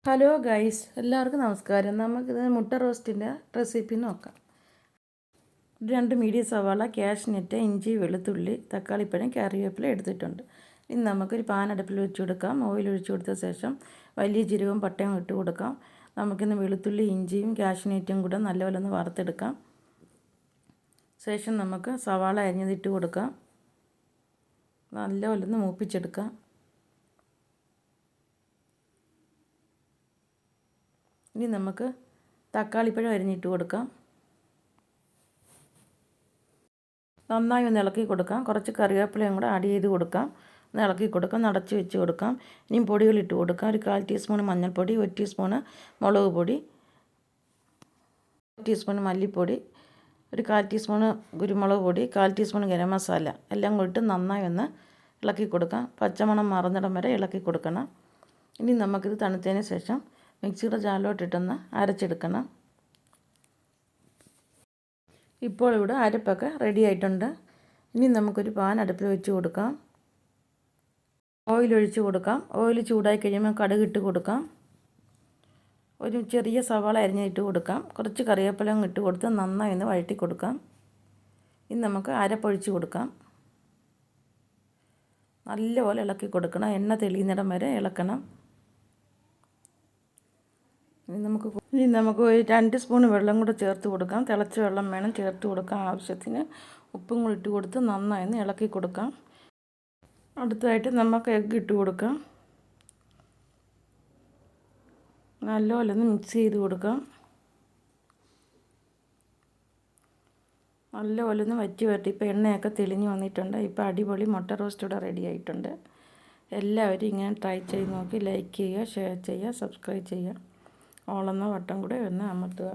Hello guys, എല്ലാവർക്കും നമസ്കാരം. നമുക്കിത് മുട്ട റോസ്റ്റിൻ്റെ റെസിപ്പി നോക്കാം. 2 മീഡിയം സവാള, കാഷ്നട്ട്, ഇഞ്ചി, വെളുത്തുള്ളി, തക്കാളിപ്പഴം, കറിവേപ്പില എടുത്തിട്ടുണ്ട്. ഇനി നമുക്കൊരു പാൻ അടുപ്പിൽ വെച്ച് കൊടുക്കാം. ഓയിൽ ഒഴിച്ച് കൊടുത്ത ശേഷം വലിയ ജീരകവും പട്ടയും ഇട്ട് കൊടുക്കാം. നമുക്കിന്ന് വെളുത്തുള്ളി, ഇഞ്ചിയും കാഷ്നട്ടും കൂടെ നല്ലപോലെ ഒന്ന് വറുത്തെടുക്കാം. ശേഷം നമുക്ക് സവാള അരിഞ്ഞതിട്ട് കൊടുക്കാം. നല്ലപോലെ ഒന്ന് മൂപ്പിച്ചെടുക്കാം. ഇനി നമുക്ക് തക്കാളിപ്പഴം അരിഞ്ഞിട്ട് കൊടുക്കാം. നന്നായി ഒന്ന് ഇളക്കി കൊടുക്കാം. കുറച്ച് കറിവേപ്പിലയും കൂടെ ആഡ് ചെയ്ത് കൊടുക്കാം. ഒന്ന് ഇളക്കി കൊടുക്കാം. നടച്ച് വെച്ച് കൊടുക്കാം. ഇനിയും പൊടികൾ ഇട്ട് കൊടുക്കാം. ഒരു 1/4 ടീസ്പൂൺ മഞ്ഞൾപ്പൊടി, 1 ടീസ്പൂണ് മുളക് പൊടി, 1 ടീസ്പൂൺ മല്ലിപ്പൊടി, ഒരു 1/4 ടീസ്പൂണ് കുരുമുളക് പൊടി, 1/4 ടീസ്പൂൺ ഗരം മസാല എല്ലാം കൂടിയിട്ട് നന്നായി ഒന്ന് ഇളക്കി കൊടുക്കാം. പച്ചമണം മാറുന്നിടം വരെ ഇളക്കി കൊടുക്കണം. ഇനി നമുക്കിത് തണുത്തതിന് ശേഷം മിക്സിയുടെ ജാറിലോട്ടിട്ടൊന്ന് അരച്ചെടുക്കണം. ഇപ്പോൾ ഇവിടെ അരപ്പൊക്കെ റെഡി ആയിട്ടുണ്ട്. ഇനി നമുക്കൊരു പാൻ അടുപ്പിൽ വെച്ച് കൊടുക്കാം. ഓയിൽ ഒഴിച്ച് കൊടുക്കാം. ഓയിൽ ചൂടായി കഴിയുമ്പോൾ കടുക് ഇട്ട് കൊടുക്കാം. ഒരു ചെറിയ സവാള അരിഞ്ഞിട്ട് കൊടുക്കാം. കുറച്ച് കറിവേപ്പിലയും ഇട്ട് കൊടുത്ത് നന്നായി ഒന്ന് വഴറ്റി കൊടുക്കാം. ഇനി നമുക്ക് അരപ്പൊഴിച്ച് കൊടുക്കാം. നല്ലപോലെ ഇളക്കി കൊടുക്കണം. എണ്ണ തെളിയുന്നിടം വരെ ഇളക്കണം. ഇനി നമുക്ക് ഒരു 2 സ്പൂൺ വെള്ളം കൂടെ ചേർത്ത് കൊടുക്കാം. തിളച്ച വെള്ളം വേണം ചേർത്ത് കൊടുക്കാം. ആവശ്യത്തിന് ഉപ്പും കൂടി ഇട്ട് കൊടുത്ത് നന്നായി ഒന്ന് ഇളക്കി കൊടുക്കാം. അടുത്തതായിട്ട് നമുക്ക് എഗ്ഗ് ഇട്ട് കൊടുക്കാം. നല്ലപോലെ ഒന്ന് മിക്സ് ചെയ്ത് കൊടുക്കാം. നല്ലപോലെ ഒന്ന് വറ്റി ഇപ്പോൾ എണ്ണയൊക്കെ തെളിഞ്ഞ് വന്നിട്ടുണ്ട്. ഇപ്പോൾ അടിപൊളി മുട്ട റോസ്റ്റ് ഇവിടെ റെഡി ആയിട്ടുണ്ട്. എല്ലാവരും ഇങ്ങനെ ട്രൈ ചെയ്ത് നോക്കി ലൈക്ക് ചെയ്യുക, ഷെയർ ചെയ്യുക, സബ്സ്ക്രൈബ് ചെയ്യുക. ഓളെന്ന ബട്ടൺ കൂടെ ഒന്ന് അമർത്തുക.